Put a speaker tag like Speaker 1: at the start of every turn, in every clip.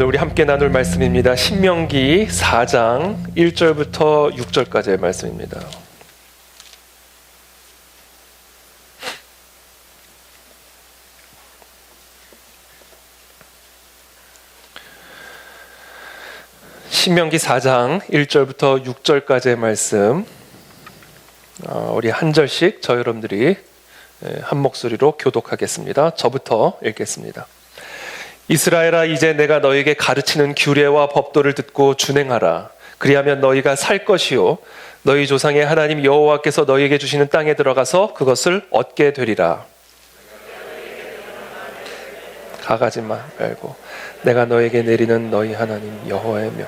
Speaker 1: 오늘 우리 함께 나눌 말씀입니다. 신명기 4장 1절부터 6절까지의 말씀입니다. 신명기 4장 1절부터 6절까지의 말씀, 우리 한 절씩 저 여러분들이 한 목소리로 교독하겠습니다. 저부터 읽겠습니다. 이스라엘아, 이제 내가 너에게 가르치는 규례와 법도를 듣고 준행하라. 그리하면 너희가 살 것이요 너희 조상의 하나님 여호와께서 너희에게 주시는 땅에 들어가서 그것을 얻게 되리라. 가가지 말고 내가 너에게 내리는 너희 하나님 여호와의 명.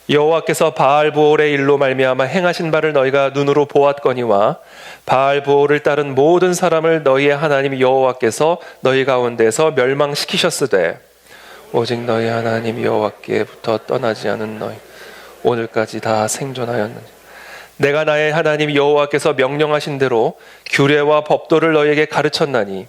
Speaker 1: 여호와께서 바알보올의 일로 말미암아 행하신 바를 너희가 눈으로 보았거니와 바알보올을 따른 모든 사람을 너희의 하나님 여호와께서 너희 가운데서 멸망시키셨으되 오직 너희 하나님 여호와께부터 떠나지 않은 너희 오늘까지 다 생존하였느니 내가 나의 하나님 여호와께서 명령하신 대로 규례와 법도를 너희에게 가르쳤나니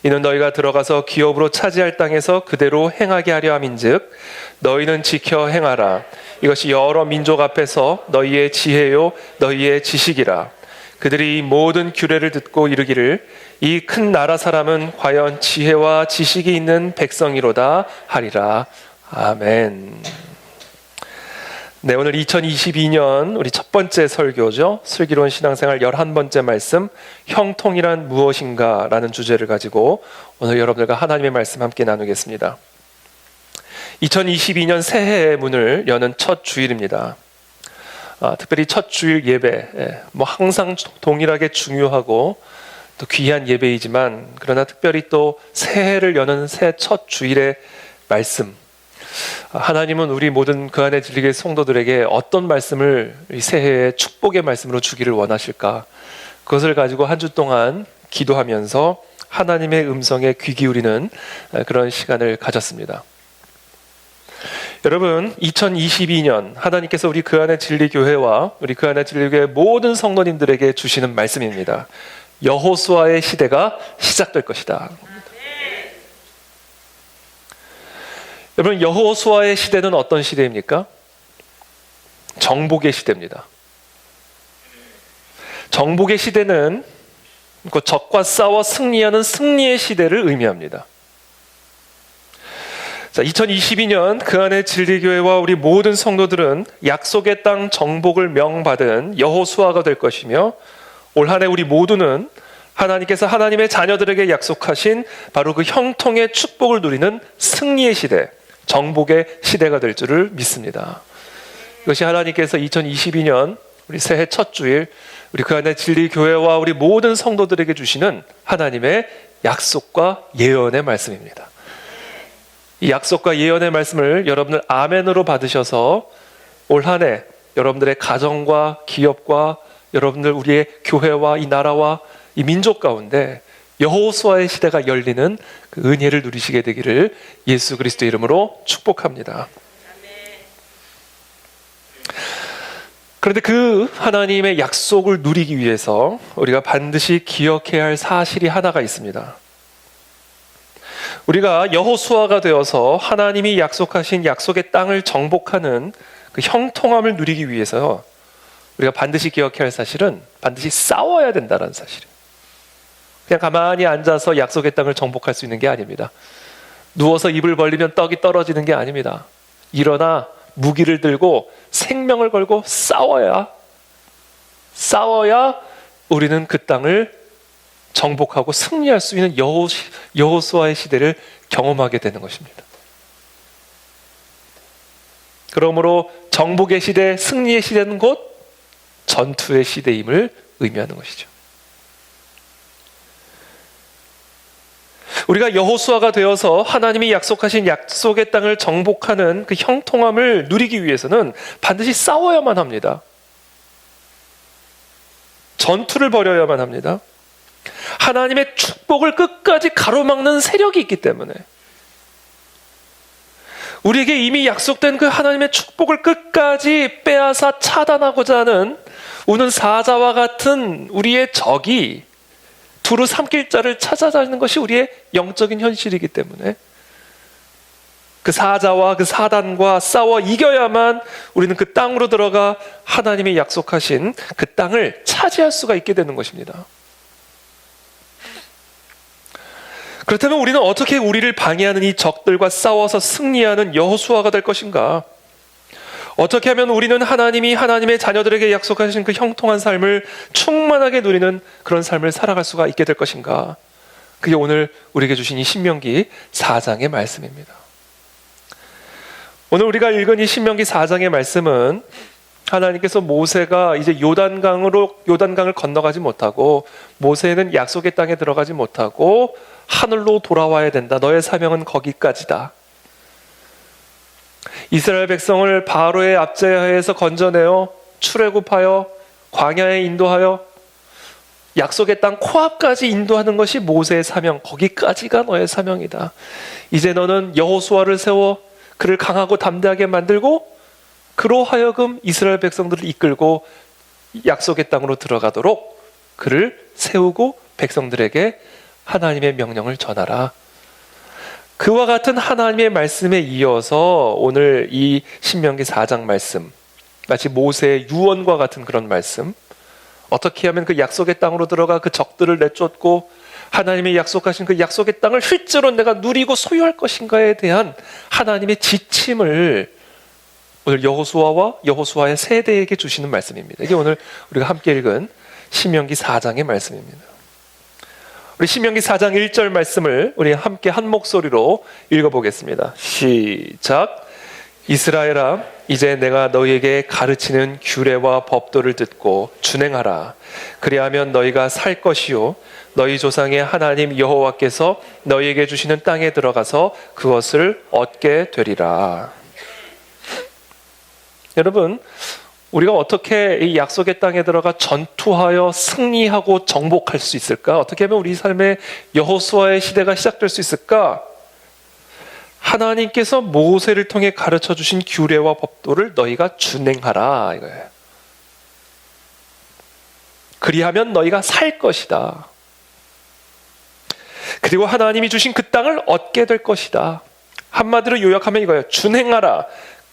Speaker 1: 이는 너희가 들어가서 기업으로 차지할 땅에서 그대로 행하게 하려 함인즉 너희는 지켜 행하라. 이것이 여러 민족 앞에서 너희의 지혜요 너희의 지식이라. 그들이 이 모든 규례를 듣고 이르기를 이 큰 나라 사람은 과연 지혜와 지식이 있는 백성이로다 하리라. 아멘. 네, 오늘 2022년 우리 첫 번째 설교죠. 슬기로운 신앙생활 11번째 말씀, 형통이란 무엇인가 라는 주제를 가지고 오늘 여러분들과 하나님의 말씀 함께 나누겠습니다. 2022년 새해의 문을 여는 첫 주일입니다. 특별히 첫 주일 예배, 항상 동일하게 중요하고 또 귀한 예배이지만 그러나 특별히 또 새해를 여는 새해 첫 주일의 말씀, 하나님은 우리 모든 그 안에 진리의 성도들에게 어떤 말씀을 이 새해의 축복의 말씀으로 주기를 원하실까? 그것을 가지고 한 주 동안 기도하면서 하나님의 음성에 귀 기울이는 그런 시간을 가졌습니다. 여러분, 2022년 하나님께서 우리 그 안에 진리교회와 우리 그 안에 진리교회 모든 성도님들에게 주시는 말씀입니다. 여호수아의 시대가 시작될 것이다. 여러분, 여호수아의 시대는 어떤 시대입니까? 정복의 시대입니다. 정복의 시대는 그 적과 싸워 승리하는 승리의 시대를 의미합니다. 자, 2022년 그 안에 진리교회와 우리 모든 성도들은 약속의 땅 정복을 명받은 여호수아가 될 것이며 올 한 해 우리 모두는 하나님께서 하나님의 자녀들에게 약속하신 바로 그 형통의 축복을 누리는 승리의 시대, 정복의 시대가 될 줄을 믿습니다. 이것이 하나님께서 2022년 우리 새해 첫 주일 우리 그 안에 진리교회와 우리 모든 성도들에게 주시는 하나님의 약속과 예언의 말씀입니다. 이 약속과 예언의 말씀을 여러분들 아멘으로 받으셔서 올 한 해 여러분들의 가정과 기업과 여러분들 우리의 교회와 이 나라와 이 민족 가운데 여호수아의 시대가 열리는 그 은혜를 누리시게 되기를 예수 그리스도 이름으로 축복합니다. 그런데 그 하나님의 약속을 누리기 위해서 우리가 반드시 기억해야 할 사실이 하나가 있습니다. 우리가 여호수아가 되어서 하나님이 약속하신 약속의 땅을 정복하는 그 형통함을 누리기 위해서 우리가 반드시 기억해야 할 사실은 반드시 싸워야 된다는 사실이에요. 그냥 가만히 앉아서 약속의 땅을 정복할 수 있는 게 아닙니다. 누워서 입을 벌리면 떡이 떨어지는 게 아닙니다. 일어나 무기를 들고 생명을 걸고 싸워야 우리는 그 땅을 정복하고 승리할 수 있는 여호수아의 시대를 경험하게 되는 것입니다. 그러므로 정복의 시대, 승리의 시대는 곧 전투의 시대임을 의미하는 것이죠. 우리가 여호수아가 되어서 하나님이 약속하신 약속의 땅을 정복하는 그 형통함을 누리기 위해서는 반드시 싸워야만 합니다. 전투를 벌여야만 합니다. 하나님의 축복을 끝까지 가로막는 세력이 있기 때문에 우리에게 이미 약속된 그 하나님의 축복을 끝까지 빼앗아 차단하고자 하는 우는 사자와 같은 우리의 적이 두루 삼킬 자를 찾아다니는 것이 우리의 영적인 현실이기 때문에 그 사자와 그 사단과 싸워 이겨야만 우리는 그 땅으로 들어가 하나님이 약속하신 그 땅을 차지할 수가 있게 되는 것입니다. 그렇다면 우리는 어떻게 우리를 방해하는 이 적들과 싸워서 승리하는 여호수아가 될 것인가? 어떻게 하면 우리는 하나님이 하나님의 자녀들에게 약속하신 그 형통한 삶을 충만하게 누리는 그런 삶을 살아갈 수가 있게 될 것인가? 그게 오늘 우리에게 주신 이 신명기 4장의 말씀입니다. 오늘 우리가 읽은 이 신명기 4장의 말씀은 하나님께서 모세가 이제 요단강을 건너가지 못하고, 모세는 약속의 땅에 들어가지 못하고 하늘로 돌아와야 된다. 너의 사명은 거기까지다. 이스라엘 백성을 바로의 압제하에서 건져내어 출애굽하여 광야에 인도하여 약속의 땅 코앞까지 인도하는 것이 모세의 사명, 거기까지가 너의 사명이다. 이제 너는 여호수아를 세워 그를 강하고 담대하게 만들고 그로 하여금 이스라엘 백성들을 이끌고 약속의 땅으로 들어가도록 그를 세우고 백성들에게 하나님의 명령을 전하라. 그와 같은 하나님의 말씀에 이어서 오늘 이 신명기 4장 말씀, 마치 모세의 유언과 같은 그런 말씀, 어떻게 하면 그 약속의 땅으로 들어가 그 적들을 내쫓고 하나님이 약속하신 그 약속의 땅을 실제로 내가 누리고 소유할 것인가에 대한 하나님의 지침을 오늘 여호수아와 여호수아의 세대에게 주시는 말씀입니다. 이게 오늘 우리가 함께 읽은 신명기 4장의 말씀입니다. 우리 신명기 4장 1절 말씀을 우리 함께 한 목소리로 읽어보겠습니다. 시작. 이스라엘아, 이제 내가 너희에게 가르치는 규례와 법도를 듣고 준행하라. 그리하면 너희가 살 것이요 너희 조상의 하나님 여호와께서 너희에게 주시는 땅에 들어가서 그것을 얻게 되리라. 여러분, 우리가 어떻게 이 약속의 땅에 들어가 전투하여 승리하고 정복할 수 있을까? 어떻게 하면 우리 삶의 여호수아의 시대가 시작될 수 있을까? 하나님께서 모세를 통해 가르쳐 주신 규례와 법도를 너희가 준행하라, 이거예요. 그리하면 너희가 살 것이다. 그리고 하나님이 주신 그 땅을 얻게 될 것이다. 한마디로 요약하면 이거예요. 준행하라.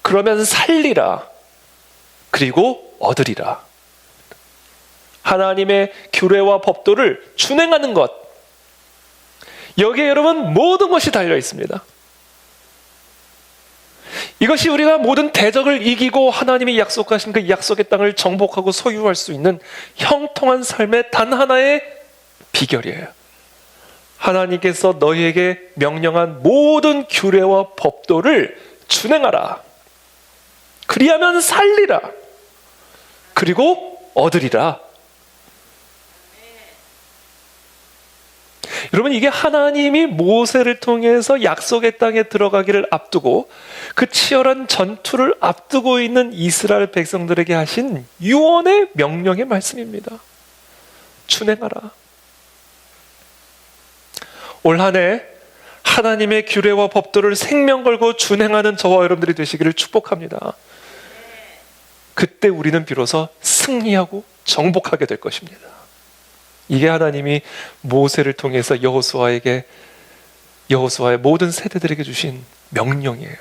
Speaker 1: 그러면 살리라. 그리고 얻으리라. 하나님의 규례와 법도를 준행하는 것, 여기에 여러분 모든 것이 달려 있습니다. 이것이 우리가 모든 대적을 이기고 하나님이 약속하신 그 약속의 땅을 정복하고 소유할 수 있는 형통한 삶의 단 하나의 비결이에요. 하나님께서 너희에게 명령한 모든 규례와 법도를 준행하라. 그리하면 살리라. 그리고 얻으리라. 여러분, 이게 하나님이 모세를 통해서 약속의 땅에 들어가기를 앞두고 그 치열한 전투를 앞두고 있는 이스라엘 백성들에게 하신 유언의 명령의 말씀입니다. 준행하라. 올 한 해 하나님의 규례와 법도를 생명 걸고 준행하는 저와 여러분들이 되시기를 축복합니다. 그때 우리는 비로소 승리하고 정복하게 될 것입니다. 이게 하나님이 모세를 통해서 여호수아의 모든 세대들에게 주신 명령이에요.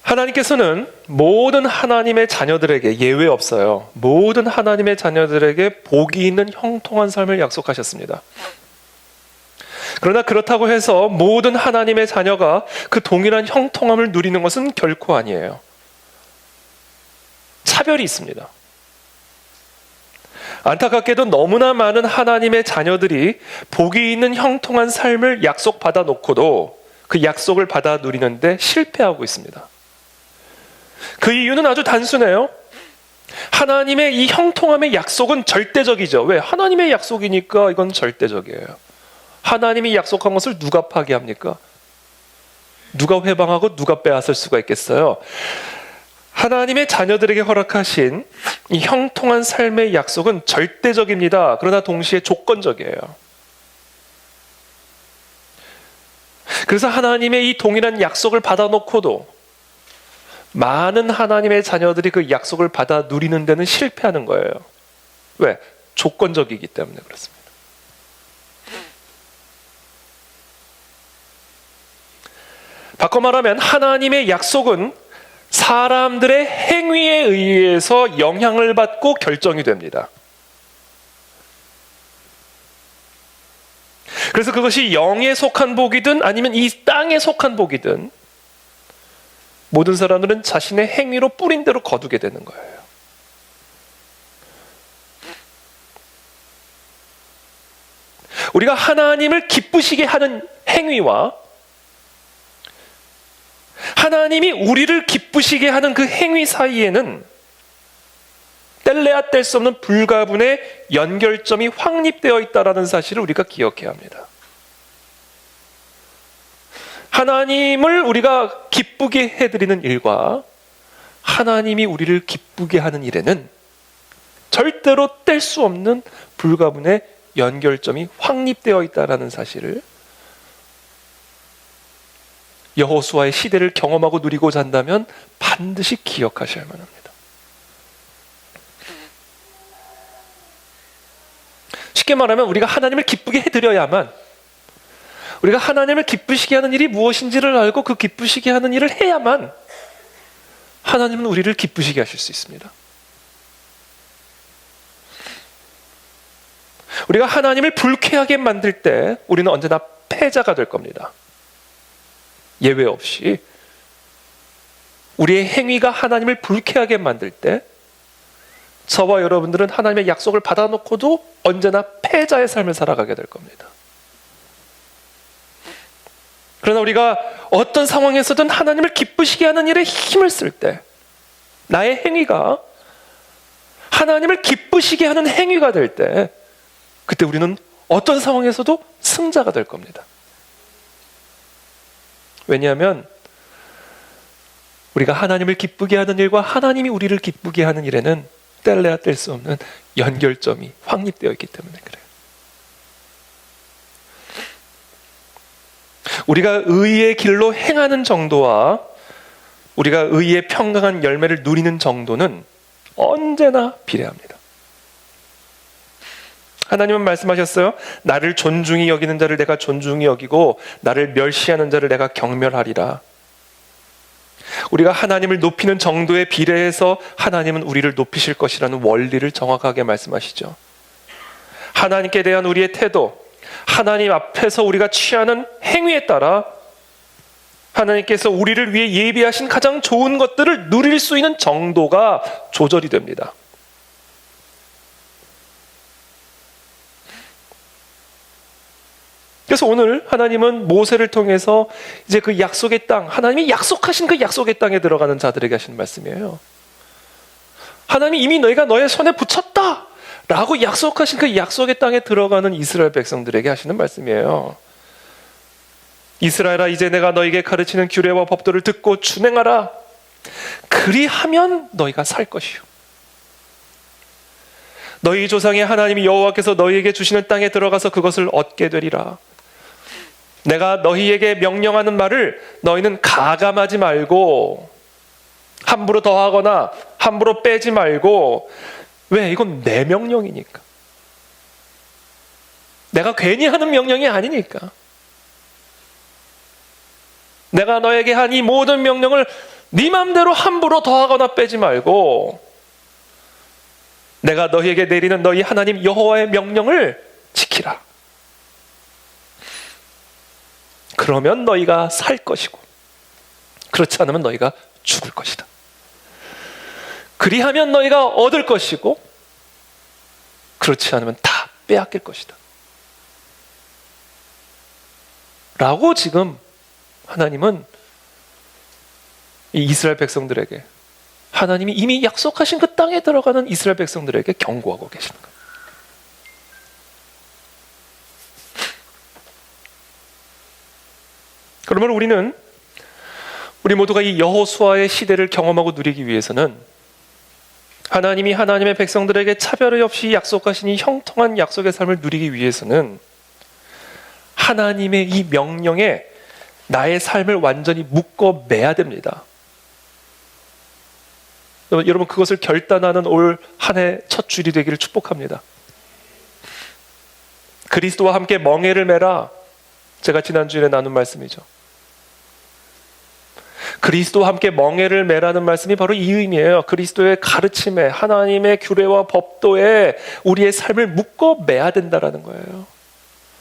Speaker 1: 하나님께서는 모든 하나님의 자녀들에게, 예외 없어요, 모든 하나님의 자녀들에게 복이 있는 형통한 삶을 약속하셨습니다. 그러나 그렇다고 해서 모든 하나님의 자녀가 그 동일한 형통함을 누리는 것은 결코 아니에요. 차별이 있습니다. 안타깝게도 너무나 많은 하나님의 자녀들이 복이 있는 형통한 삶을 약속받아 놓고도 그 약속을 받아 누리는데 실패하고 있습니다. 그 이유는 아주 단순해요. 하나님의 이 형통함의 약속은 절대적이죠. 왜? 하나님의 약속이니까 이건 절대적이에요. 하나님이 약속한 것을 누가 파기합니까? 누가 회방하고 누가 빼앗을 수가 있겠어요? 하나님의 자녀들에게 허락하신 이 형통한 삶의 약속은 절대적입니다. 그러나 동시에 조건적이에요. 그래서 하나님의 이 동일한 약속을 받아놓고도 많은 하나님의 자녀들이 그 약속을 받아 누리는 데는 실패하는 거예요. 왜? 조건적이기 때문에 그렇습니다. 바꿔 말하면 하나님의 약속은 사람들의 행위에 의해서 영향을 받고 결정이 됩니다. 그래서 그것이 영에 속한 복이든 아니면 이 땅에 속한 복이든 모든 사람들은 자신의 행위로 뿌린 대로 거두게 되는 거예요. 우리가 하나님을 기쁘시게 하는 행위와 하나님이 우리를 기쁘시게 하는 그 행위 사이에는 뗄래야 뗄 수 없는 불가분의 연결점이 확립되어 있다는 사실을 우리가 기억해야 합니다. 하나님을 우리가 기쁘게 해드리는 일과 하나님이 우리를 기쁘게 하는 일에는 절대로 뗄 수 없는 불가분의 연결점이 확립되어 있다는 사실을 여호수아의 시대를 경험하고 누리고자 한다면 반드시 기억하셔야만 합니다. 쉽게 말하면 우리가 하나님을 기쁘게 해드려야만, 우리가 하나님을 기쁘시게 하는 일이 무엇인지를 알고 그 기쁘시게 하는 일을 해야만 하나님은 우리를 기쁘시게 하실 수 있습니다. 우리가 하나님을 불쾌하게 만들 때 우리는 언제나 패자가 될 겁니다. 예외 없이 우리의 행위가 하나님을 불쾌하게 만들 때 저와 여러분들은 하나님의 약속을 받아놓고도 언제나 패자의 삶을 살아가게 될 겁니다. 그러나 우리가 어떤 상황에서든 하나님을 기쁘시게 하는 일에 힘을 쓸 때 나의 행위가 하나님을 기쁘시게 하는 행위가 될 때 그때 우리는 어떤 상황에서도 승자가 될 겁니다. 왜냐하면 우리가 하나님을 기쁘게 하는 일과 하나님이 우리를 기쁘게 하는 일에는 뗄래야 뗄 수 없는 연결점이 확립되어 있기 때문에 그래요. 우리가 의의 길로 행하는 정도와 우리가 의의 평강한 열매를 누리는 정도는 언제나 비례합니다. 하나님은 말씀하셨어요. 나를 존중히 여기는 자를 내가 존중히 여기고 나를 멸시하는 자를 내가 경멸하리라. 우리가 하나님을 높이는 정도에 비례해서 하나님은 우리를 높이실 것이라는 원리를 정확하게 말씀하시죠. 하나님께 대한 우리의 태도, 하나님 앞에서 우리가 취하는 행위에 따라 하나님께서 우리를 위해 예비하신 가장 좋은 것들을 누릴 수 있는 정도가 조절이 됩니다. 그래서 오늘 하나님은 모세를 통해서 이제 그 약속의 땅, 하나님이 약속하신 그 약속의 땅에 들어가는 자들에게 하시는 말씀이에요. 하나님이 이미 너희가 너의 손에 붙였다 라고 약속하신 그 약속의 땅에 들어가는 이스라엘 백성들에게 하시는 말씀이에요. 이스라엘아, 이제 내가 너희에게 가르치는 규례와 법도를 듣고 준행하라. 그리하면 너희가 살 것이요, 너희 조상의 하나님 여호와께서 너희에게 주시는 땅에 들어가서 그것을 얻게 되리라. 내가 너희에게 명령하는 말을 너희는 가감하지 말고 함부로 더하거나 함부로 빼지 말고. 왜? 이건 내 명령이니까. 내가 괜히 하는 명령이 아니니까. 내가 너에게 한 이 모든 명령을 네 맘대로 함부로 더하거나 빼지 말고 내가 너희에게 내리는 너희 하나님 여호와의 명령을 지키라. 그러면 너희가 살 것이고 그렇지 않으면 너희가 죽을 것이다. 그리하면 너희가 얻을 것이고 그렇지 않으면 다 빼앗길 것이다 라고 지금 하나님은 이 이스라엘 백성들에게, 하나님이 이미 약속하신 그 땅에 들어가는 이스라엘 백성들에게 경고하고 계시는 거예요. 그러면 우리 모두가 이 여호수아의 시대를 경험하고 누리기 위해서는 하나님이 하나님의 백성들에게 차별 없이 약속하신 이 형통한 약속의 삶을 누리기 위해서는 하나님의 이 명령에 나의 삶을 완전히 묶어 매야 됩니다. 여러분, 그것을 결단하는 올 한 해 첫 주일이 되기를 축복합니다. 그리스도와 함께 멍에를 매라. 제가 지난주에 나눈 말씀이죠. 그리스도와 함께 멍에를 매라는 말씀이 바로 이 의미예요. 그리스도의 가르침에, 하나님의 규례와 법도에 우리의 삶을 묶어 매야 된다라는 거예요.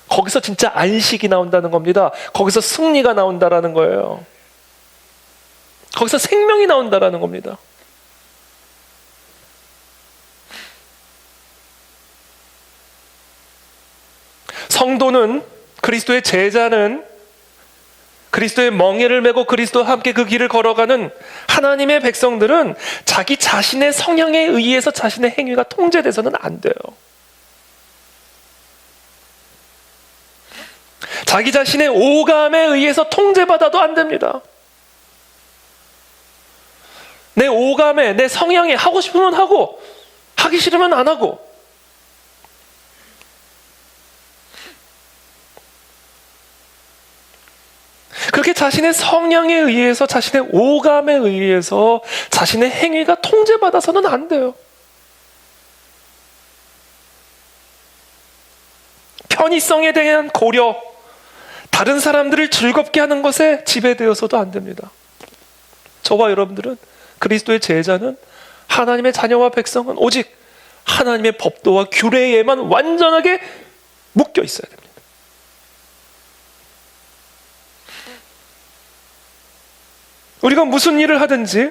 Speaker 1: 거기서 진짜 안식이 나온다는 겁니다. 거기서 승리가 나온다라는 거예요. 거기서 생명이 나온다라는 겁니다. 성도는, 그리스도의 제자는, 그리스도의 멍에를 메고 그리스도와 함께 그 길을 걸어가는 하나님의 백성들은 자기 자신의 성향에 의해서 자신의 행위가 통제돼서는 안 돼요. 자기 자신의 오감에 의해서 통제받아도 안 됩니다. 내 오감에, 내 성향에 하고 싶으면 하고, 하기 싫으면 안 하고. 그렇게 자신의 성향에 의해서, 자신의 오감에 의해서 자신의 행위가 통제받아서는 안 돼요. 편의성에 대한 고려, 다른 사람들을 즐겁게 하는 것에 지배되어서도 안 됩니다. 저와 여러분들은, 그리스도의 제자는, 하나님의 자녀와 백성은 오직 하나님의 법도와 규례에만 완전하게 묶여 있어야 됩니다. 우리가 무슨 일을 하든지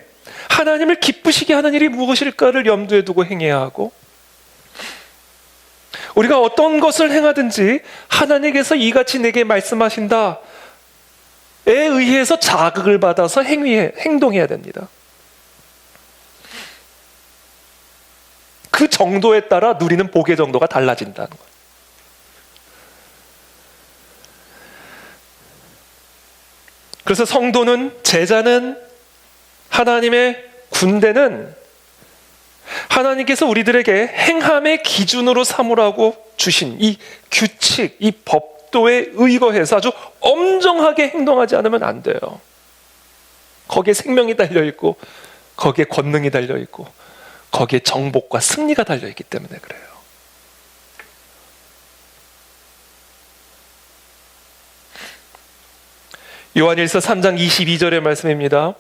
Speaker 1: 하나님을 기쁘시게 하는 일이 무엇일까를 염두에 두고 행해야 하고, 우리가 어떤 것을 행하든지 하나님께서 이같이 내게 말씀하신다에 의해서 자극을 받아서 행동해야 됩니다. 그 정도에 따라 누리는 복의 정도가 달라진다는 거예요. 그래서 성도는, 제자는, 하나님의 군대는 하나님께서 우리들에게 행함의 기준으로 삼으라고 주신 이 규칙, 이 법도에 의거해서 아주 엄정하게 행동하지 않으면 안 돼요. 거기에 생명이 달려있고, 거기에 권능이 달려있고, 거기에 정복과 승리가 달려있기 때문에 그래요. 요한일서 3장 22절의 말씀입니다.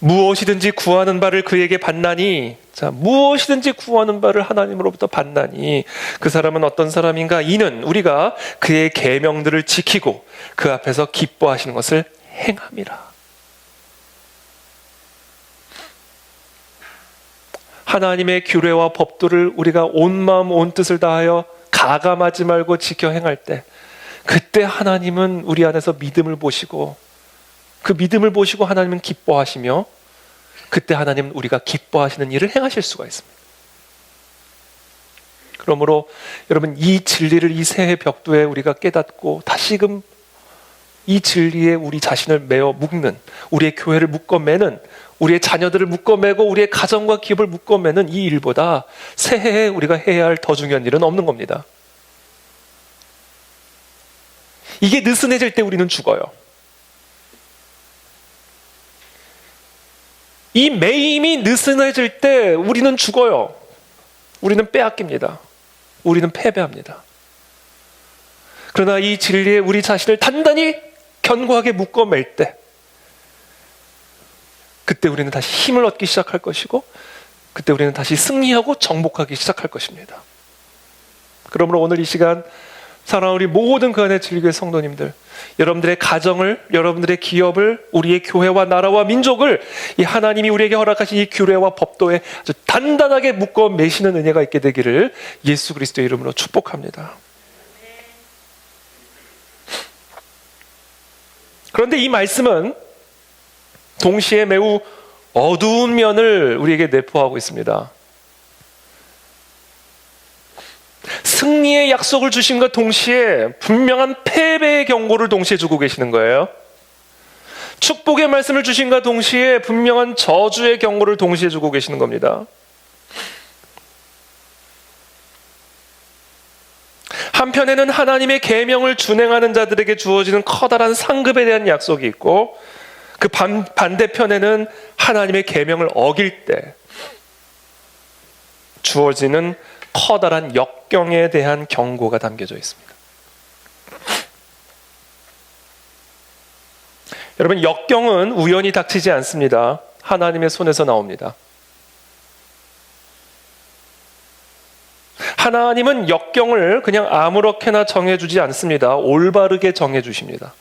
Speaker 1: 무엇이든지 구하는 바를 그에게 받나니, 자, 무엇이든지 구하는 바를 하나님으로부터 받나니 그 사람은 어떤 사람인가? 이는 우리가 그의 계명들을 지키고 그 앞에서 기뻐하시는 것을 행함이라. 하나님의 규례와 법도를 우리가 온 마음 온 뜻을 다하여 가감하지 말고 지켜 행할 때, 그때 하나님은 우리 안에서 믿음을 보시고, 그 믿음을 보시고 하나님은 기뻐하시며, 그때 하나님은 우리가 기뻐하시는 일을 행하실 수가 있습니다. 그러므로 여러분, 이 진리를 이 새해 벽두에 우리가 깨닫고 다시금 이 진리에 우리 자신을 메어 묶는, 우리의 교회를 묶어매는, 우리의 자녀들을 묶어매고 우리의 가정과 기업을 묶어매는 이 일보다 새해에 우리가 해야 할 더 중요한 일은 없는 겁니다. 이게 느슨해질 때 우리는 죽어요. 이 매임이 느슨해질 때 우리는 죽어요. 우리는 빼앗깁니다. 우리는 패배합니다. 그러나 이 진리에 우리 자신을 단단히 견고하게 묶어맬 때, 그때 우리는 다시 힘을 얻기 시작할 것이고, 그때 우리는 다시 승리하고 정복하기 시작할 것입니다. 그러므로 오늘 이 시간 사랑하는 우리 모든 그 안의 진리교회 성도님들, 여러분들의 가정을, 여러분들의 기업을, 우리의 교회와 나라와 민족을 이 하나님이 우리에게 허락하신 이 규례와 법도에 아주 단단하게 묶어 매시는 은혜가 있게 되기를 예수 그리스도의 이름으로 축복합니다. 그런데 이 말씀은 동시에 매우 어두운 면을 우리에게 내포하고 있습니다. 승리의 약속을 주신과 동시에 분명한 패배의 경고를 동시에 주고 계시는 거예요. 축복의 말씀을 주신과 동시에 분명한 저주의 경고를 동시에 주고 계시는 겁니다. 한편에는 하나님의 계명을 준행하는 자들에게 주어지는 커다란 상급에 대한 약속이 있고, 그 반대편에는 하나님의 계명을 어길 때 주어지는 커다란 역경에 대한 경고가 담겨져 있습니다. 여러분, 역경은 우연히 닥치지 않습니다. 하나님의 손에서 나옵니다. 하나님은 역경을 그냥 아무렇게나 정해주지 않습니다. 올바르게 정해주십니다.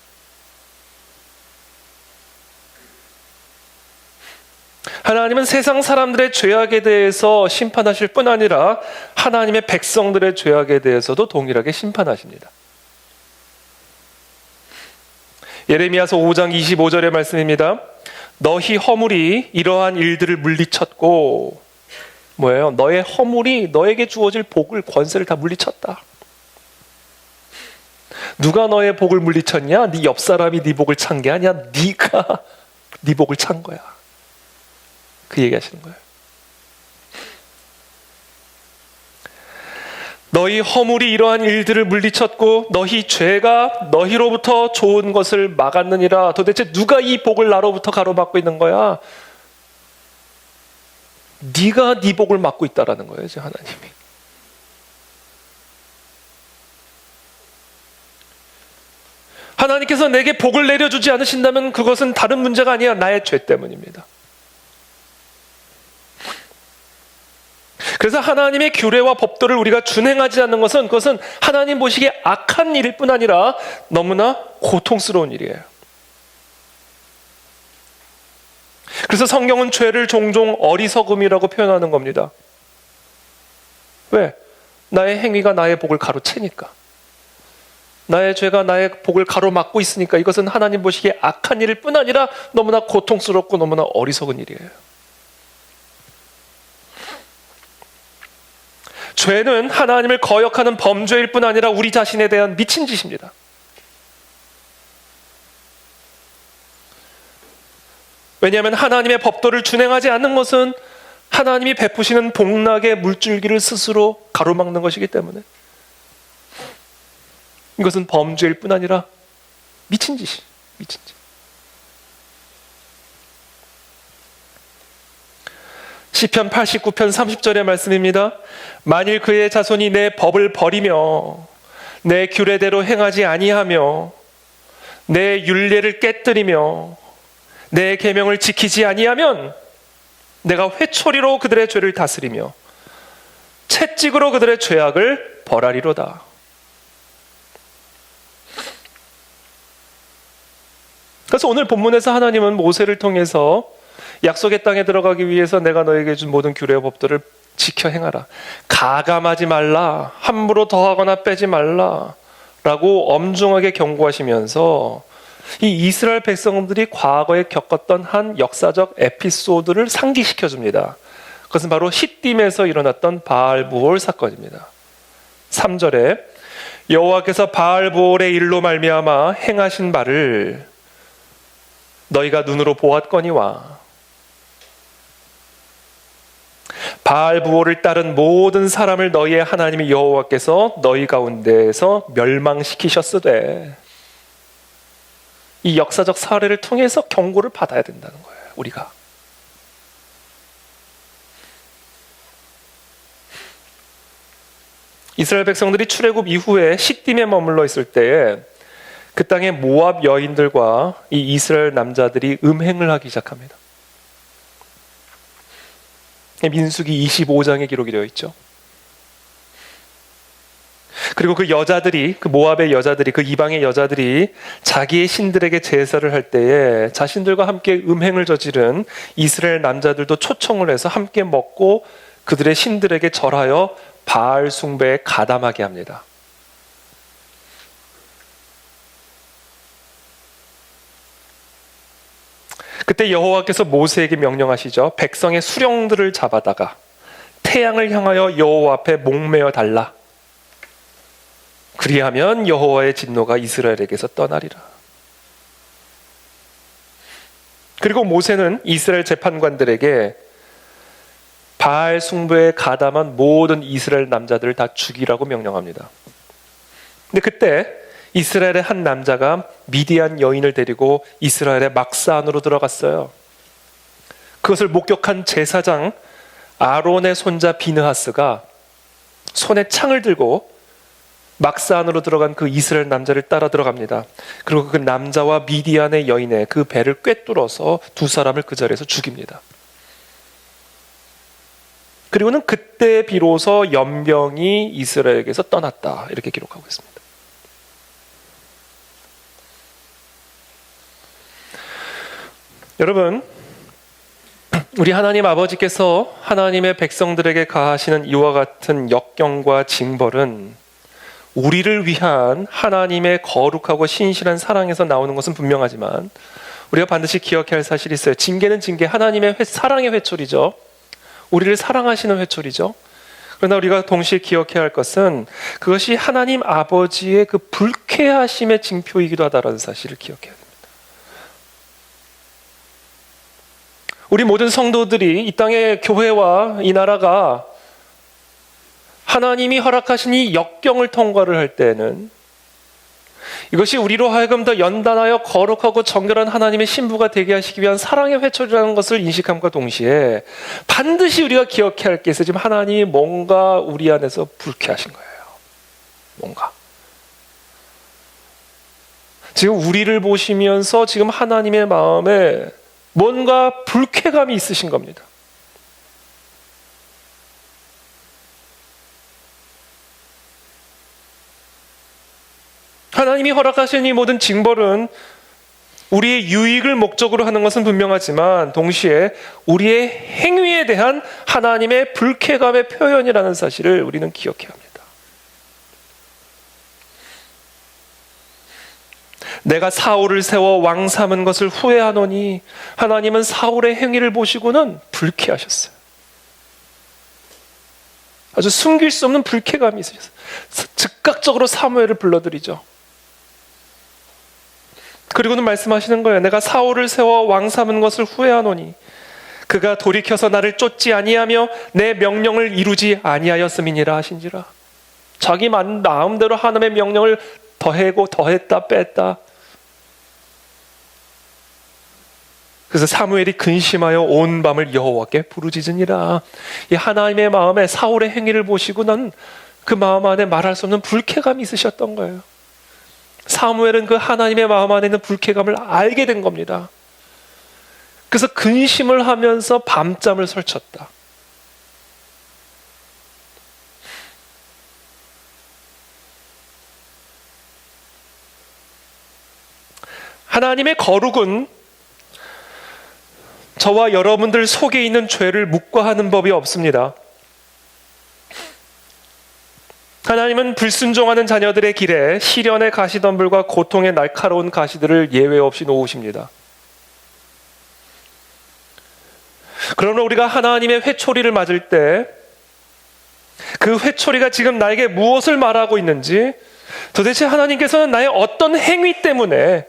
Speaker 1: 하나님은 세상 사람들의 죄악에 대해서 심판하실 뿐 아니라 하나님의 백성들의 죄악에 대해서도 동일하게 심판하십니다. 예레미야서 5장 25절의 말씀입니다. 너희 허물이 이러한 일들을 물리쳤고, 뭐예요? 너의 허물이 너에게 주어질 복을, 권세를 다 물리쳤다. 누가 너의 복을 물리쳤냐? 네 옆 사람이 네 복을 찬 게 아니야. 네가 네 복을 찬 거야. 그 얘기하시는 거예요. 너희 허물이 이러한 일들을 물리쳤고 너희 죄가 너희로부터 좋은 것을 막았느니라. 도대체 누가 이 복을 나로부터 가로막고 있는 거야? 네가 네 복을 막고 있다라는 거예요, 이제 하나님이. 하나님께서 내게 복을 내려주지 않으신다면 그것은 다른 문제가 아니야. 나의 죄 때문입니다. 그래서 하나님의 규례와 법도를 우리가 준행하지 않는 것은 그것은 하나님 보시기에 악한 일일 뿐 아니라 너무나 고통스러운 일이에요. 그래서 성경은 죄를 종종 어리석음이라고 표현하는 겁니다. 왜? 나의 행위가 나의 복을 가로채니까. 나의 죄가 나의 복을 가로막고 있으니까 이것은 하나님 보시기에 악한 일일 뿐 아니라 너무나 고통스럽고 너무나 어리석은 일이에요. 죄는 하나님을 거역하는 범죄일 뿐 아니라 우리 자신에 대한 미친 짓입니다. 왜냐하면 하나님의 법도를 준행하지 않는 것은 하나님이 베푸시는 복락의 물줄기를 스스로 가로막는 것이기 때문에 이것은 범죄일 뿐 아니라 미친 짓이 미친 짓. 시편 89편 30절의 말씀입니다. 만일 그의 자손이 내 법을 버리며 내 규례대로 행하지 아니하며 내 율례를 깨뜨리며 내 계명을 지키지 아니하면 내가 회초리로 그들의 죄를 다스리며 채찍으로 그들의 죄악을 벌하리로다. 그래서 오늘 본문에서 하나님은 모세를 통해서 약속의 땅에 들어가기 위해서 내가 너에게 준 모든 규례와 법도를 지켜 행하라. 가감하지 말라. 함부로 더하거나 빼지 말라. 라고 엄중하게 경고하시면서 이 이스라엘 백성들이 과거에 겪었던 한 역사적 에피소드를 상기시켜 줍니다. 그것은 바로 시딤에서 일어났던 바알부올 사건입니다. 3절에 여호와께서 바알부올의 일로 말미암아 행하신 바를 너희가 눈으로 보았거니와 바알부올을 따른 모든 사람을 너희의 하나님 여호와께서 너희 가운데에서 멸망시키셨으되. 이 역사적 사례를 통해서 경고를 받아야 된다는 거예요, 우리가. 이스라엘 백성들이 출애굽 이후에 시딤에 머물러 있을 때에 그 땅의 모압 여인들과 이 이스라엘 남자들이 음행을 하기 시작합니다. 민수기 25장에 기록이 되어 있죠. 그리고 그 여자들이, 그 모압의 여자들이, 그 이방의 여자들이 자기의 신들에게 제사를 할 때에 자신들과 함께 음행을 저지른 이스라엘 남자들도 초청을 해서 함께 먹고 그들의 신들에게 절하여 바알 숭배에 가담하게 합니다. 그때 여호와께서 모세에게 명령하시죠. 백성의 수령들을 잡아다가 태양을 향하여 여호와 앞에 목매어 달라. 그리하면 여호와의 진노가 이스라엘에게서 떠나리라. 그리고 모세는 이스라엘 재판관들에게 바알 숭배에 가담한 모든 이스라엘 남자들을 다 죽이라고 명령합니다. 근데 그때 이스라엘의 한 남자가 미디안 여인을 데리고 이스라엘의 막사 안으로 들어갔어요. 그것을 목격한 제사장 아론의 손자 비느하스가 손에 창을 들고 막사 안으로 들어간 그 이스라엘 남자를 따라 들어갑니다. 그리고 그 남자와 미디안의 여인의 그 배를 꿰뚫어서 두 사람을 그 자리에서 죽입니다. 그리고는 그때 비로소 연병이 이스라엘에게서 떠났다, 이렇게 기록하고 있습니다. 여러분, 우리 하나님 아버지께서 하나님의 백성들에게 가하시는 이와 같은 역경과 징벌은 우리를 위한 하나님의 거룩하고 신실한 사랑에서 나오는 것은 분명하지만 우리가 반드시 기억해야 할 사실이 있어요. 징계는 징계, 하나님의 사랑의 회초리죠. 우리를 사랑하시는 회초리죠. 그러나 우리가 동시에 기억해야 할 것은 그것이 하나님 아버지의 그 불쾌하심의 징표이기도 하다라는 사실을 기억해야 됩니다. 우리 모든 성도들이 이 땅의 교회와 이 나라가 하나님이 허락하신 이 역경을 통과를 할 때에는 이것이 우리로 하여금 더 연단하여 거룩하고 정결한 하나님의 신부가 되게 하시기 위한 사랑의 회초리라는 것을 인식함과 동시에 반드시 우리가 기억해야 할 게 있어요. 지금 하나님이 뭔가 우리 안에서 불쾌하신 거예요. 뭔가. 지금 우리를 보시면서 지금 하나님의 마음에 뭔가 불쾌감이 있으신 겁니다. 하나님이 허락하신 이 모든 징벌은 우리의 유익을 목적으로 하는 것은 분명하지만 동시에 우리의 행위에 대한 하나님의 불쾌감의 표현이라는 사실을 우리는 기억해야 합니다. 내가 사울을 세워 왕 삼은 것을 후회하노니 하나님은 사울의 행위를 보시고는 불쾌하셨어요. 아주 숨길 수 없는 불쾌감이 있으셨어요. 즉각적으로 사무엘을 불러들이죠. 그리고는 말씀하시는 거예요. 내가 사울을 세워 왕 삼은 것을 후회하노니 그가 돌이켜서 나를 쫓지 아니하며 내 명령을 이루지 아니하였음이니라 하신지라. 자기 마음대로 하나님의 명령을 더하고 더했다 뺐다. 그래서 사무엘이 근심하여 온 밤을 여호와께 부르짖으니라. 이 하나님의 마음에 사울의 행위를 보시고는 그 마음 안에 말할 수 없는 불쾌감이 있으셨던 거예요. 사무엘은 그 하나님의 마음 안에 있는 불쾌감을 알게 된 겁니다. 그래서 근심을 하면서 밤잠을 설쳤다. 하나님의 거룩은 저와 여러분들 속에 있는 죄를 묵과하는 법이 없습니다. 하나님은 불순종하는 자녀들의 길에 시련의 가시덤불과 고통의 날카로운 가시들을 예외 없이 놓으십니다. 그러나 우리가 하나님의 회초리를 맞을 때 그 회초리가 지금 나에게 무엇을 말하고 있는지, 도대체 하나님께서는 나의 어떤 행위 때문에,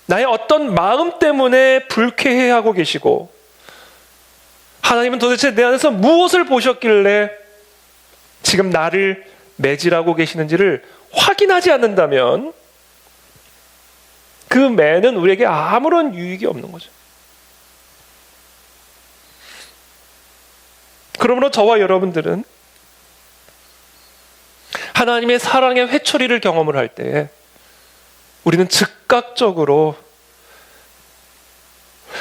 Speaker 1: 나의 어떤 마음 때문에 불쾌해하고 계시고, 하나님은 도대체 내 안에서 무엇을 보셨길래 지금 나를 매질하고 계시는지를 확인하지 않는다면 그 매는 우리에게 아무런 유익이 없는 거죠. 그러므로 저와 여러분들은 하나님의 사랑의 회초리를 경험을 할 때 우리는 즉각적으로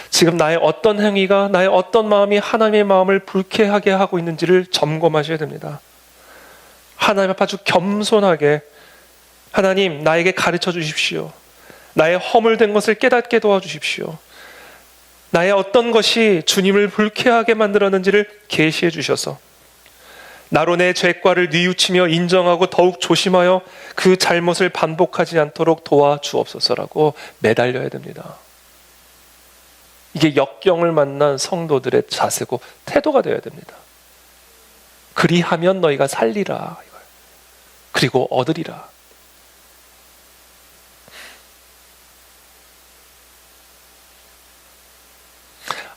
Speaker 1: 지금 나의 어떤 행위가, 나의 어떤 마음이 하나님의 마음을 불쾌하게 하고 있는지를 점검하셔야 됩니다. 하나님 앞에 아주 겸손하게, 하나님 나에게 가르쳐 주십시오. 나의 허물된 것을 깨닫게 도와주십시오. 나의 어떤 것이 주님을 불쾌하게 만들었는지를 계시해 주셔서 나로 내 죄과를 뉘우치며 인정하고 더욱 조심하여 그 잘못을 반복하지 않도록 도와주옵소서라고 매달려야 됩니다. 이게 역경을 만난 성도들의 자세고 태도가 되어야 됩니다. 그리하면 너희가 살리라, 그리고 얻으리라.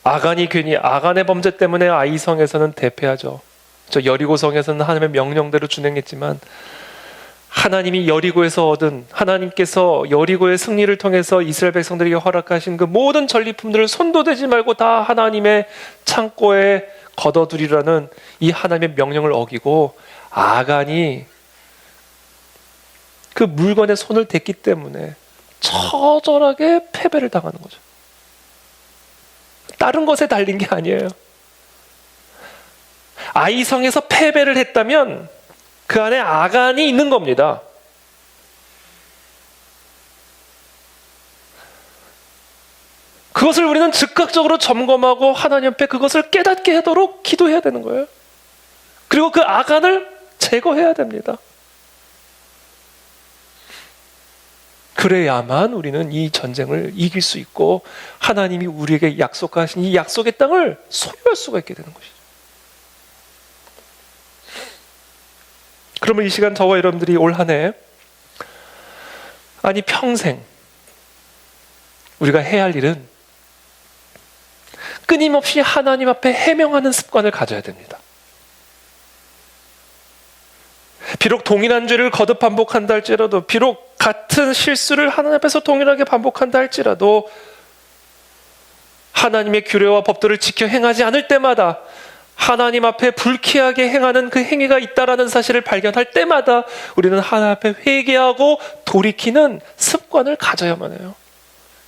Speaker 1: 아간이 괜히 아간의 범죄 때문에 아이성에서는 대패하죠. 저 여리고성에서는 하나님의 명령대로 준행했지만 하나님이 여리고에서 얻은, 하나님께서 여리고의 승리를 통해서 이스라엘 백성들에게 허락하신 그 모든 전리품들을 손도 대지 말고 다 하나님의 창고에 걷어두리라는 이 하나님의 명령을 어기고 아간이 그 물건에 손을 댔기 때문에 처절하게 패배를 당하는 거죠. 다른 것에 달린 게 아니에요. 아이성에서 패배를 했다면 그 안에 아간이 있는 겁니다. 그것을 우리는 즉각적으로 점검하고 하나님 앞에 그것을 깨닫게 하도록 기도해야 되는 거예요. 그리고 그 아간을 제거해야 됩니다. 그래야만 우리는 이 전쟁을 이길 수 있고 하나님이 우리에게 약속하신 이 약속의 땅을 소유할 수가 있게 되는 것이죠. 그러면 이 시간 저와 여러분들이 올 한 해, 아니 평생 우리가 해야 할 일은 끊임없이 하나님 앞에 해명하는 습관을 가져야 됩니다. 비록 동일한 죄를 거듭 반복한다 할지라도, 비록 같은 실수를 하나님 앞에서 동일하게 반복한다 할지라도 하나님의 규례와 법도를 지켜 행하지 않을 때마다, 하나님 앞에 불쾌하게 행하는 그 행위가 있다라는 사실을 발견할 때마다 우리는 하나님 앞에 회개하고 돌이키는 습관을 가져야만 해요.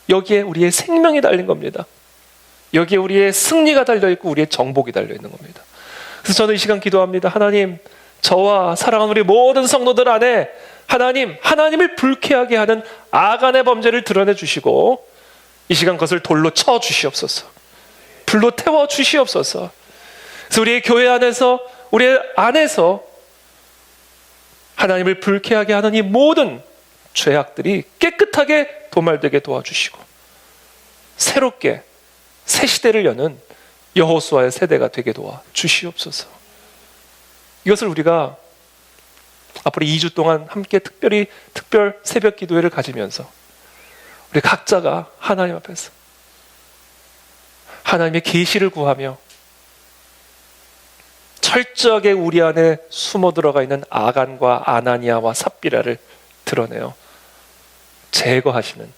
Speaker 1: 여기에 우리의 생명이 달린 겁니다. 여기에 우리의 승리가 달려있고 우리의 정복이 달려있는 겁니다. 그래서 저는 이 시간 기도합니다. 하나님, 저와 사랑하는 우리 모든 성도들 안에 하나님을 불쾌하게 하는 아간의 범죄를 드러내 주시고 이 시간 그것을 돌로 쳐 주시옵소서. 불로 태워 주시옵소서. 그래서 우리의 교회 안에서, 우리 안에서 하나님을 불쾌하게 하는 이 모든 죄악들이 깨끗하게 도말되게 도와주시고 새롭게 새 시대를 여는 여호수아의 세대가 되게 도와 주시옵소서. 이것을 우리가 앞으로 2주 동안 함께 특별 새벽 기도회를 가지면서 우리 각자가 하나님 앞에서 하나님의 계시를 구하며 철저하게 우리 안에 숨어 들어가 있는 아간과 아나니아와 삽비라를 드러내어 제거하시는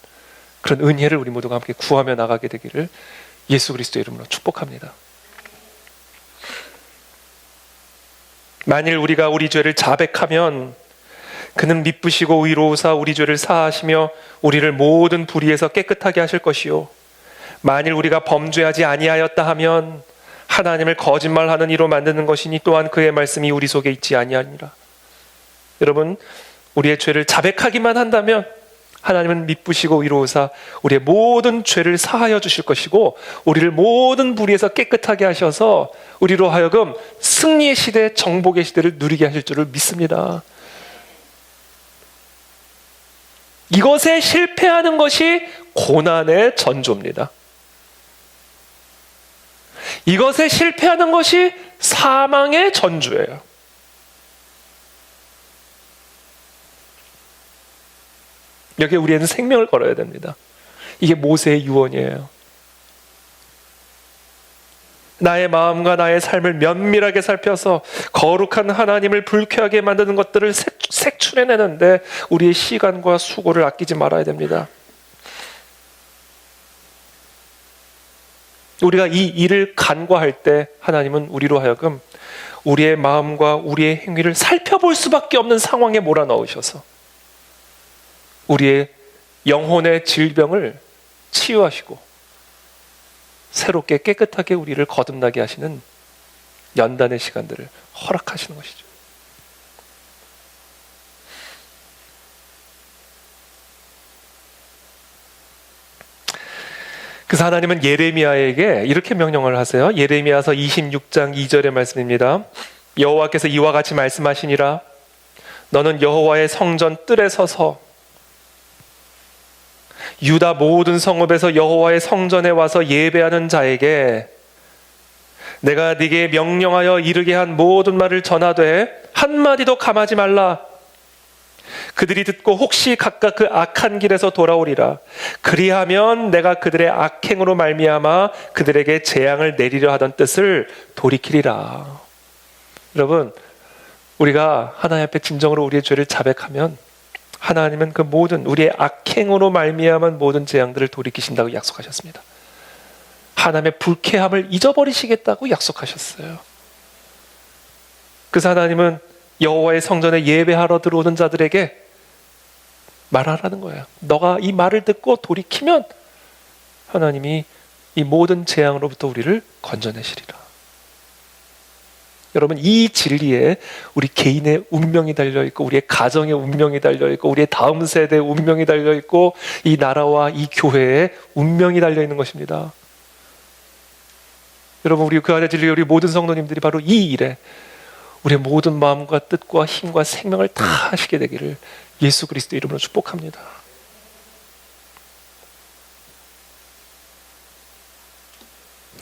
Speaker 1: 그런 은혜를 우리 모두가 함께 구하며 나가게 되기를 예수 그리스도의 이름으로 축복합니다. 만일 우리가 우리 죄를 자백하면 그는 미쁘시고 의로우사 우리 죄를 사하시며 우리를 모든 불의에서 깨끗하게 하실 것이요, 만일 우리가 범죄하지 아니하였다 하면 하나님을 거짓말하는 이로 만드는 것이니 또한 그의 말씀이 우리 속에 있지 아니하니라. 여러분, 우리의 죄를 자백하기만 한다면 하나님은 미쁘시고 의로우사 우리의 모든 죄를 사하여 주실 것이고 우리를 모든 불의에서 깨끗하게 하셔서 우리로 하여금 승리의 시대, 정복의 시대를 누리게 하실 줄을 믿습니다. 이것에 실패하는 것이 고난의 전조입니다. 이것에 실패하는 것이 사망의 전조예요. 여기에 우리는 생명을 걸어야 됩니다. 이게 모세의 유언이에요. 나의 마음과 나의 삶을 면밀하게 살펴서 거룩한 하나님을 불쾌하게 만드는 것들을 색출해내는데 우리의 시간과 수고를 아끼지 말아야 됩니다. 우리가 이 일을 간과할 때 하나님은 우리로 하여금 우리의 마음과 우리의 행위를 살펴볼 수밖에 없는 상황에 몰아넣으셔서 우리의 영혼의 질병을 치유하시고 새롭게 깨끗하게 우리를 거듭나게 하시는 연단의 시간들을 허락하시는 것이죠. 그래서 하나님은 예레미야에게 이렇게 명령을 하세요. 예레미야서 26장 2절의 말씀입니다. 여호와께서 이와 같이 말씀하시니라. 너는 여호와의 성전 뜰에 서서 유다 모든 성읍에서 여호와의 성전에 와서 예배하는 자에게 내가 네게 명령하여 이르게 한 모든 말을 전하되 한마디도 감하지 말라. 그들이 듣고 혹시 각각 그 악한 길에서 돌아오리라. 그리하면 내가 그들의 악행으로 말미암아 그들에게 재앙을 내리려 하던 뜻을 돌이키리라. 여러분, 우리가 하나님 앞에 진정으로 우리의 죄를 자백하면 하나님은 그 모든 우리의 악행으로 말미암은 모든 재앙들을 돌이키신다고 약속하셨습니다. 하나님의 불쾌함을 잊어버리시겠다고 약속하셨어요. 그래서 하나님은 여호와의 성전에 예배하러 들어오는 자들에게 말하라는 거예요. 너가 이 말을 듣고 돌이키면 하나님이 이 모든 재앙으로부터 우리를 건져내시리라. 여러분, 이 진리에 우리 개인의 운명이 달려있고, 우리의 가정의 운명이 달려있고, 우리의 다음 세대의 운명이 달려있고, 이 나라와 이 교회의 운명이 달려있는 것입니다. 여러분, 우리 그 안에 진리, 우리 모든 성도님들이 바로 이 일에 우리의 모든 마음과 뜻과 힘과 생명을 다 하시게 되기를 예수 그리스도 이름으로 축복합니다.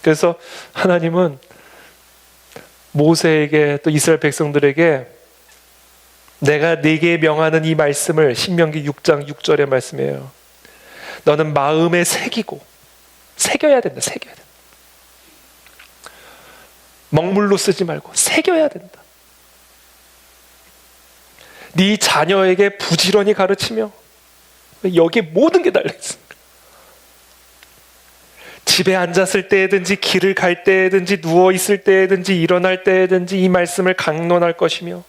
Speaker 1: 그래서 하나님은 모세에게 또 이스라엘 백성들에게 내가 네게 명하는 이 말씀을, 신명기 6장 6절의 말씀이에요. 너는 마음에 새기고, 새겨야 된다. 새겨야 된다. 먹물로 쓰지 말고 새겨야 된다. 네 자녀에게 부지런히 가르치며, 여기에 모든 게 달려있습니다. 집에 앉았을 때든지, 길을 갈 때든지, 누워있을 때든지, 일어날 때든지 이 말씀을 강론할 것이며,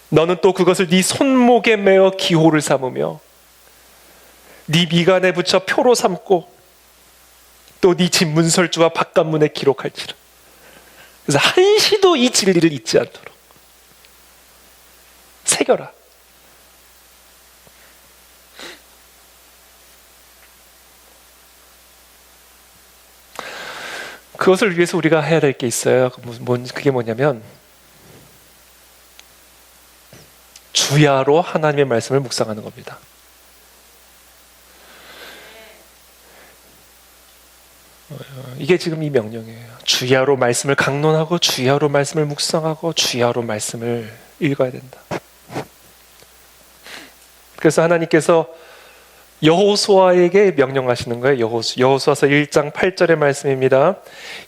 Speaker 1: 너는 또 그것을 네 손목에 매어 기호를 삼으며, 네 미간에 붙여 표로 삼고, 또 네 집 문설주와 바깥문에 기록할지라. 그래서 한시도 이 진리를 잊지 않도록 새겨라. 그것을 위해서 우리가 해야 될 게 있어요. 그게 뭐냐면 주야로 하나님의 말씀을 묵상하는 겁니다. 이게 지금 이 명령이에요. 주야로 말씀을 강론하고, 주야로 말씀을 묵상하고, 주야로 말씀을 읽어야 된다. 그래서 하나님께서 여호수아에게 명령하시는 거예요. 여호수아서 1장 8절의 말씀입니다.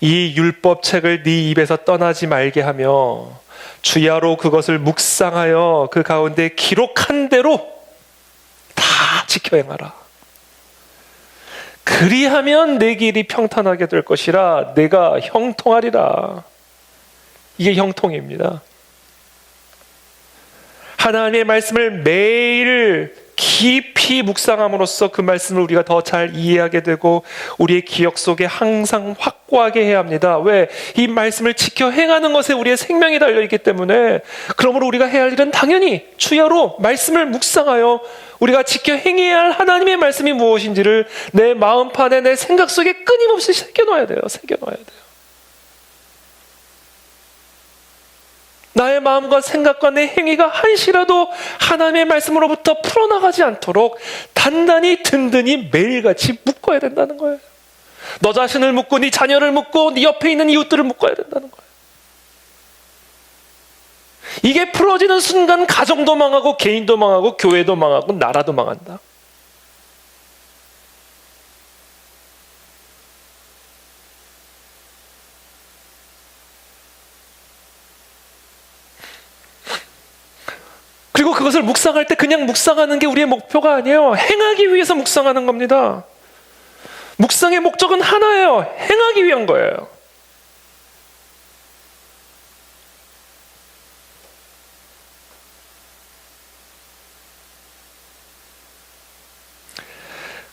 Speaker 1: 이 율법책을 네 입에서 떠나지 말게 하며 주야로 그것을 묵상하여 그 가운데 기록한 대로 다 지켜 행하라. 그리하면 내 길이 평탄하게 될 것이라 내가 형통하리라. 이게 형통입니다. 하나님의 말씀을 매일 깊이 묵상함으로써 그 말씀을 우리가 더 잘 이해하게 되고 우리의 기억 속에 항상 확고하게 해야 합니다. 왜? 이 말씀을 지켜 행하는 것에 우리의 생명이 달려있기 때문에. 그러므로 우리가 해야 할 일은 당연히 주야로 말씀을 묵상하여 우리가 지켜 행해야 할 하나님의 말씀이 무엇인지를 내 마음판에, 내 생각 속에 끊임없이 새겨놔야 돼요. 새겨놔야 돼요. 나의 마음과 생각과 내 행위가 한시라도 하나님의 말씀으로부터 풀어나가지 않도록 단단히 든든히 매일같이 묶어야 된다는 거예요. 너 자신을 묶고, 네 자녀를 묶고, 네 옆에 있는 이웃들을 묶어야 된다는 거예요. 이게 풀어지는 순간 가정도 망하고, 개인도 망하고, 교회도 망하고, 나라도 망한다. 그리고 그것을 묵상할 때 그냥 묵상하는 게 우리의 목표가 아니에요. 행하기 위해서 묵상하는 겁니다. 묵상의 목적은 하나예요. 행하기 위한 거예요.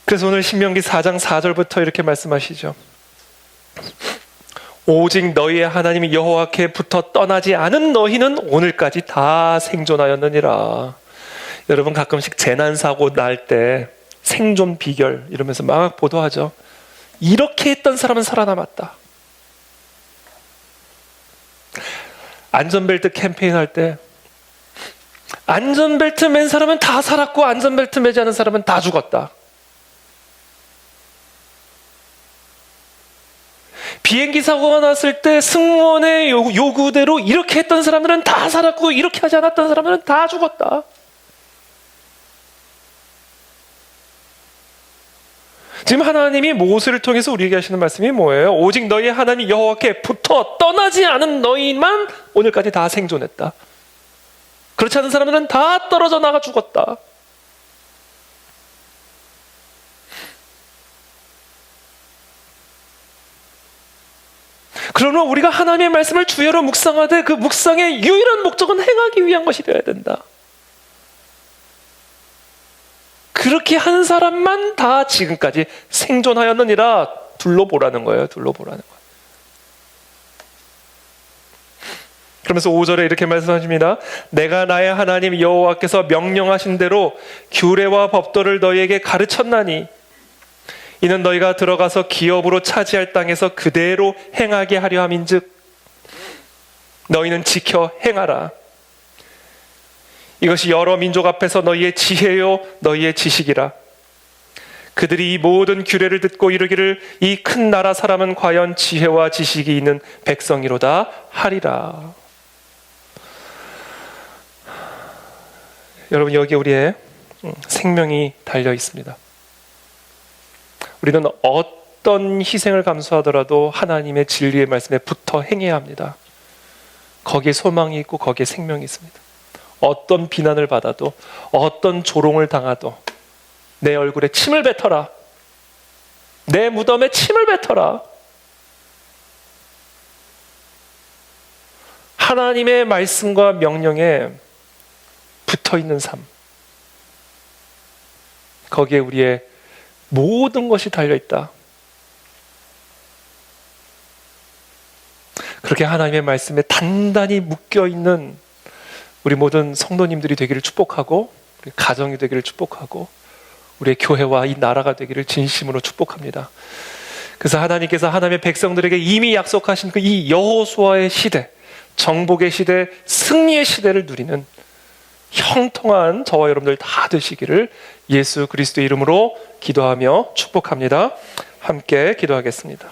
Speaker 1: 그래서 오늘 신명기 4장 4절부터 이렇게 말씀하시죠. 오직 너희의 하나님 여호와께 붙어 떠나지 않은 너희는 오늘까지 다 생존하였느니라. 여러분, 가끔씩 재난사고 날 때 생존 비결 이러면서 막 보도하죠. 이렇게 했던 사람은 살아남았다. 안전벨트 캠페인 할 때 안전벨트 맨 사람은 다 살았고 안전벨트 매지 않은 사람은 다 죽었다. 비행기 사고가 났을 때 승무원의 요구대로 이렇게 했던 사람들은 다 살았고 이렇게 하지 않았던 사람들은 다 죽었다. 지금 하나님이 모세를 통해서 우리에게 하시는 말씀이 뭐예요? 오직 너희 하나님 여호와께 붙어 떠나지 않은 너희만 오늘까지 다 생존했다. 그렇지 않은 사람들은 다 떨어져 나가 죽었다. 그러나 우리가 하나님의 말씀을 주야로 묵상하되 그 묵상의 유일한 목적은 행하기 위한 것이 되어야 된다. 그렇게 한 사람만 다 지금까지 생존하였느니라. 둘러보라는 거예요. 둘러보라는 거예요. 그러면서 5절에 이렇게 말씀하십니다. 내가 나의 하나님 여호와께서 명령하신 대로 규례와 법도를 너희에게 가르쳤나니 이는 너희가 들어가서 기업으로 차지할 땅에서 그대로 행하게 하려 함인즉 너희는 지켜 행하라. 이것이 여러 민족 앞에서 너희의 지혜요 너희의 지식이라. 그들이 이 모든 규례를 듣고 이르기를 이 큰 나라 사람은 과연 지혜와 지식이 있는 백성이로다 하리라. 여러분, 여기 우리의 생명이 달려 있습니다. 우리는 어떤 희생을 감수하더라도 하나님의 진리의 말씀에 붙어 행해야 합니다. 거기에 소망이 있고 거기에 생명이 있습니다. 어떤 비난을 받아도, 어떤 조롱을 당하도 내 얼굴에 침을 뱉어라. 내 무덤에 침을 뱉어라. 하나님의 말씀과 명령에 붙어 있는 삶, 거기에 우리의 모든 것이 달려있다. 그렇게 하나님의 말씀에 단단히 묶여있는 우리 모든 성도님들이 되기를 축복하고, 우리 가정이 되기를 축복하고, 우리의 교회와 이 나라가 되기를 진심으로 축복합니다. 그래서 하나님께서 하나님의 백성들에게 이미 약속하신 그 이 여호수아의 시대, 정복의 시대, 승리의 시대를 누리는 형통한 저와 여러분들 다 되시기를 예수 그리스도의 이름으로 기도하며 축복합니다. 함께 기도하겠습니다.